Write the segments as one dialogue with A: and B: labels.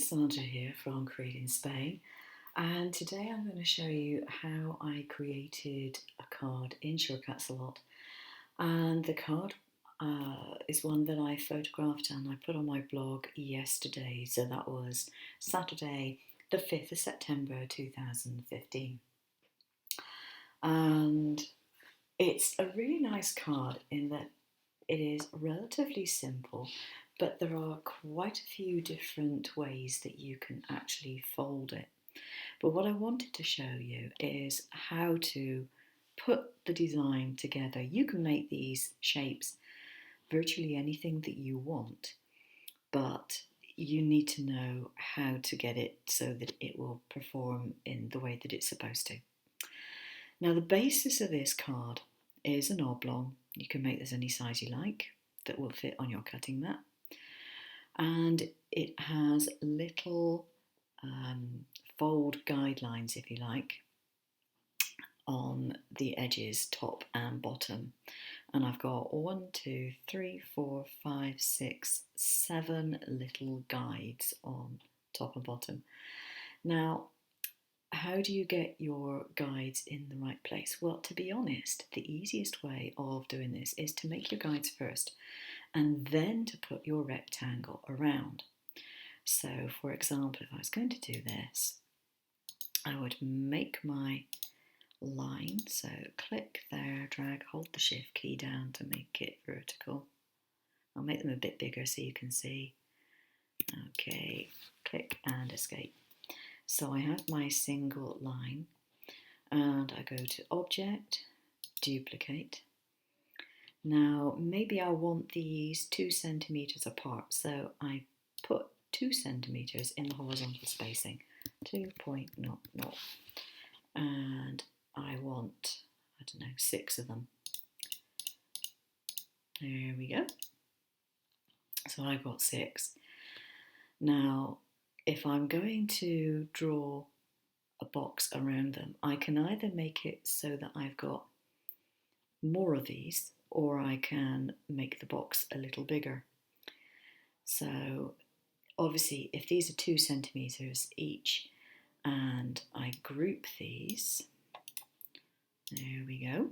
A: Sandra here from Creating Spain, and today I'm going to show you how I created a card in Shortcuts a lot. And the card is one that I photographed and I put on my blog yesterday, so that was Saturday the 5th of September 2015. And it's a really nice card in that it is relatively simple, but there are quite a few different ways that you can actually fold it. But what I wanted to show you is how to put the design together. You can make these shapes virtually anything that you want, but you need to know how to get it so that it will perform in the way that it's supposed to. Now, the basis of this card is an oblong. You can make this any size you like that will fit on your cutting mat. And it has little fold guidelines, if you like, on the edges, top and bottom. And I've got 1, 2, 3, 4, 5, 6, 7 little guides on top and bottom. Now, how do you get your guides in the right place? Well, to be honest, the easiest way of doing this is to make your guides first and then to put your rectangle around. So, for example, if I was going to do this, I would make my line, so click there, drag, hold the shift key down to make it vertical. I'll make them a bit bigger so you can see. Okay, click and escape. So I have my single line and I go to Object, Duplicate. Now maybe I want these 2 centimeters apart, so I put 2 centimeters in the horizontal spacing, 2.00, and I want, 6 of them. There we go. So I've got 6. Now, if I'm going to draw a box around them, I can either make it so that I've got more of these, or I can make the box a little bigger. So obviously, if these are 2 centimeters each, and I group these, there we go,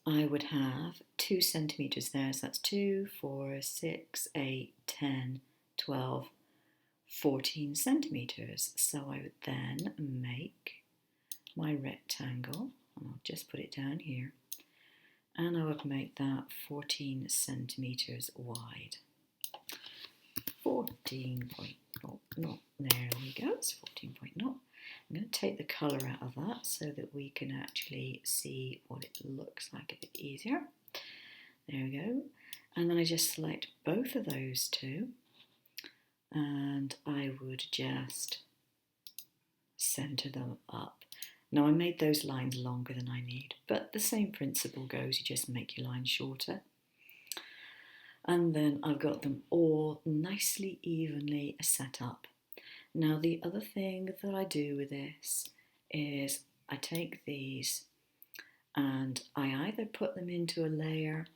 A: I would have 2 centimeters there, so that's 2, 4, 6, 8, 10, 12, 14 centimeters. So I would then make my rectangle, and I'll just put it down here, and I would make that 14 centimeters wide. 14.0, there we go, it's 14.0. I'm going to take the colour out of that so that we can actually see what it looks like a bit easier. There we go. And then I just select both of those two and I would just centre them up. Now I made those lines longer than I need, but the same principle goes, you just make your lines shorter. And then I've got them all nicely evenly set up. Now the other thing that I do with this is I take these and I either put them into a layer,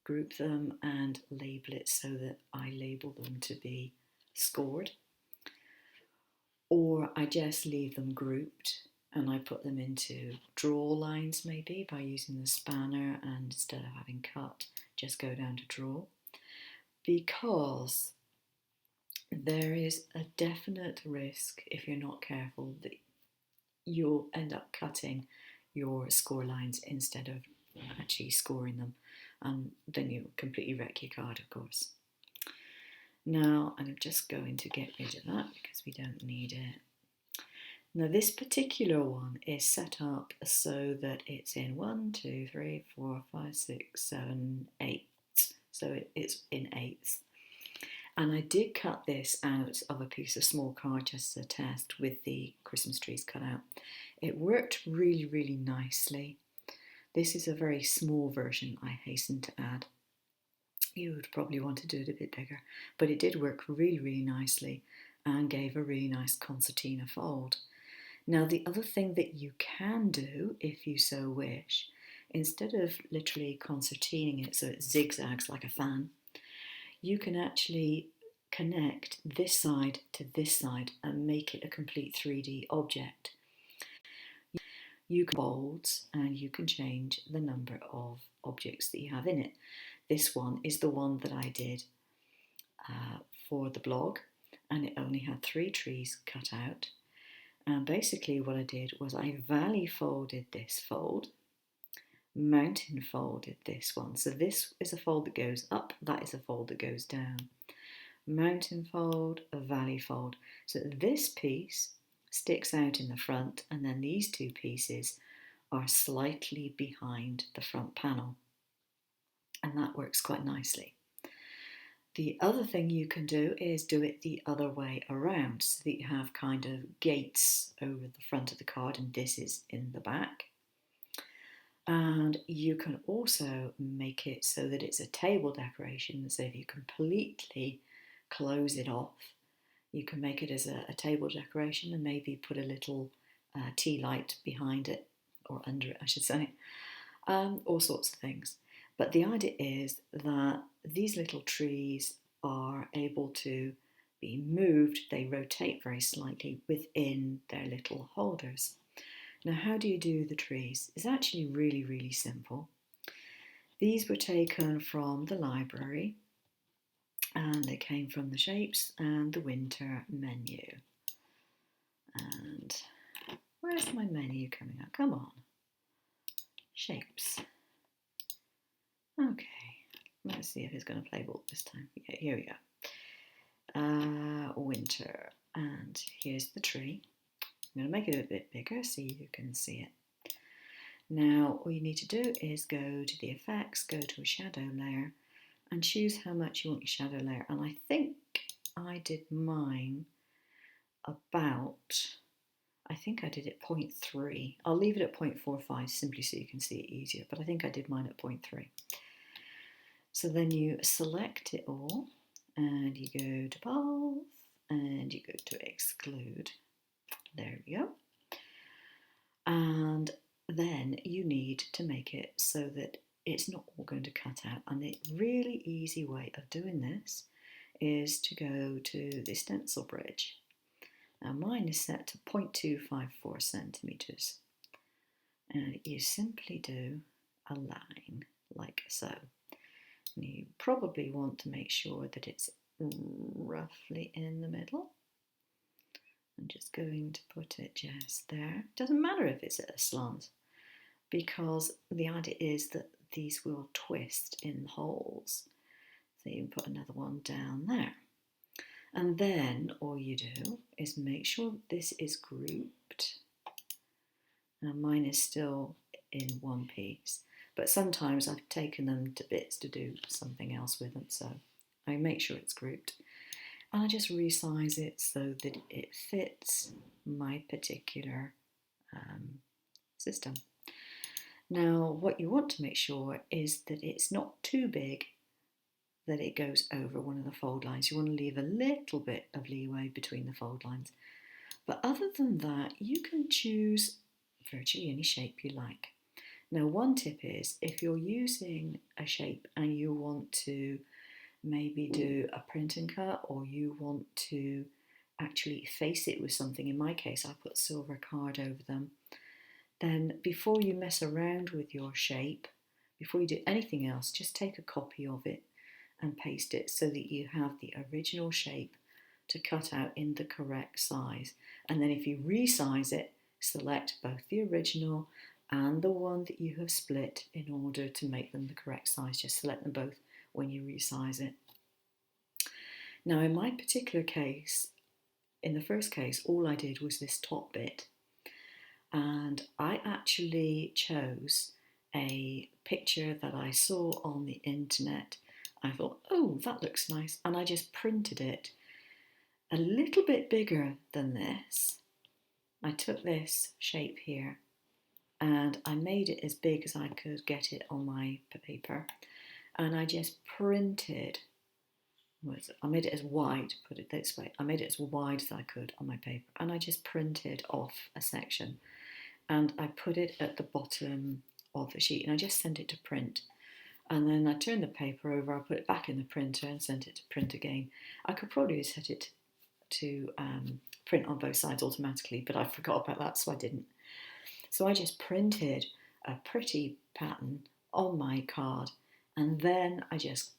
A: group them and label it so that I label them to be scored, or I just leave them grouped and I put them into draw lines maybe by using the spanner, and instead of having cut, just go down to draw, because there is a definite risk, if you're not careful, that you'll end up cutting your score lines instead of actually scoring them, and then you'll completely wreck your card, of course. Now I'm just going to get rid of that because we don't need it. Now this particular one is set up so that it's in 1, 2, 3, 4, 5, 6, 7, 8. So it's in eighths. And I did cut this out of a piece of small card just as a test with the Christmas trees cut out. It worked really, really nicely. This is a very small version, I hasten to add. You would probably want to do it a bit bigger, but it did work really, really nicely and gave a really nice concertina fold. Now the other thing that you can do, if you so wish, instead of literally concertinaing it so it zigzags like a fan, you can actually connect this side to this side and make it a complete 3D object. You can bolds and you can change the number of objects that you have in it. This one is the one that I did for the blog, and it only had 3 trees cut out. And basically what I did was I valley folded this fold, mountain folded this one. So this is a fold that goes up, that is a fold that goes down. Mountain fold, a valley fold. So this piece sticks out in the front, and then these 2 pieces are slightly behind the front panel. And that works quite nicely. The other thing you can do is do it the other way around, so that you have kind of gates over the front of the card and this is in the back. And you can also make it so that it's a table decoration. So if you completely close it off, you can make it as a table decoration and maybe put a little tea light behind it, or under it I should say, all sorts of things. But the idea is that these little trees are able to be moved, they rotate very slightly within their little holders. Now, how do you do the trees? It's actually really, really simple. These were taken from the library and they came from the shapes and the winter menu. And where's my menu coming up? Come on. Shapes. Okay, let's see if it's going to play ball this time. Yeah, here we go. Winter, and here's the tree. I'm going to make it a bit bigger so you can see it. Now, all you need to do is go to the effects, go to a shadow layer, and choose how much you want your shadow layer. And I think I did mine I think I did it 0.3. I'll leave it at 0.45 simply so you can see it easier, but I think I did mine at 0.3. So then you select it all and you go to path and you go to exclude. There we go. And then you need to make it so that it's not all going to cut out. And the really easy way of doing this is to go to the stencil bridge. Now mine is set to 0.254 centimetres. And you simply do a line like so. And you probably want to make sure that it's roughly in the middle. I'm just going to put it just there. Doesn't matter if it's at a slant, because the idea is that these will twist in holes. So you can put another one down there. And then all you do is make sure this is grouped. Now mine is still in one piece, but sometimes I've taken them to bits to do something else with them, so I make sure it's grouped. And I just resize it so that it fits my particular system. Now, what you want to make sure is that it's not too big that it goes over one of the fold lines. You want to leave a little bit of leeway between the fold lines. But other than that, you can choose virtually any shape you like. Now, one tip is if you're using a shape and you want to maybe do a print and cut, or you want to actually face it with something, in my case I put silver card over them, then before you mess around with your shape, before you do anything else, just take a copy of it and paste it so that you have the original shape to cut out in the correct size. And then if you resize it, select both the original and the one that you have split in order to make them the correct size. Just select them both when you resize it. Now in my particular case, in the first case, all I did was this top bit, and I actually chose a picture that I saw on the internet. I thought, oh, that looks nice, and I just printed it a little bit bigger than this. I took this shape here and I made it as big as I could get it on my paper, and I just printed, I made it as wide, put it this way, I made it as wide as I could on my paper, and I just printed off a section and I put it at the bottom of the sheet and I just sent it to print. And then I turned the paper over, I put it back in the printer and sent it to print again. I could probably set it to print on both sides automatically, but I forgot about that, so I didn't. So I just printed a pretty pattern on my card, and then I just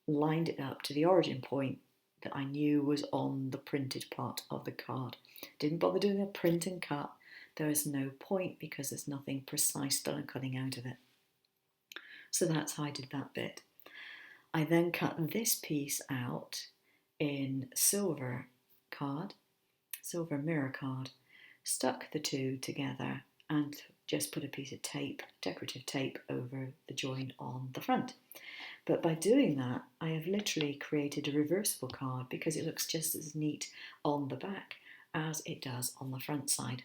A: lined it up to the origin point that I knew was on the printed part of the card. Didn't bother doing a print and cut. There is no point because there's nothing precise that I'm cutting out of it. So that's how I did that bit. I then cut this piece out in silver card, silver mirror card, stuck the two together and just put a piece of tape, decorative tape, over the join on the front. But by doing that, I have literally created a reversible card because it looks just as neat on the back as it does on the front side.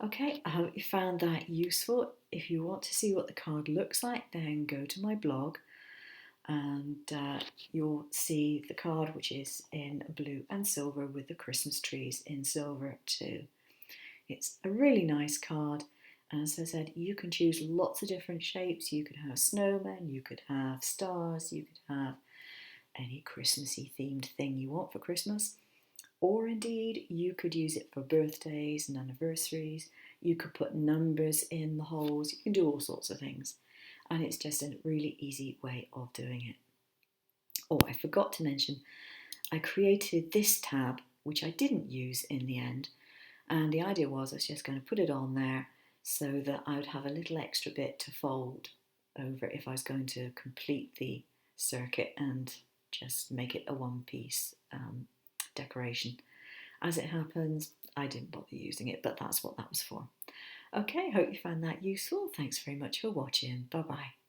A: Okay, I hope you found that useful. If you want to see what the card looks like, then go to my blog and you'll see the card, which is in blue and silver with the Christmas trees in silver too. It's a really nice card. And as I said, you can choose lots of different shapes. You could have snowmen, you could have stars, you could have any Christmassy themed thing you want for Christmas. Or indeed, you could use it for birthdays and anniversaries. You could put numbers in the holes. You can do all sorts of things. And it's just a really easy way of doing it. Oh, I forgot to mention, I created this tab, which I didn't use in the end. And the idea was I was just going to put it on there so that I would have a little extra bit to fold over if I was going to complete the circuit and just make it a one-piece decoration. As it happens, I didn't bother using it, but that's what that was for. Okay, hope you found that useful. Thanks very much for watching. Bye-bye.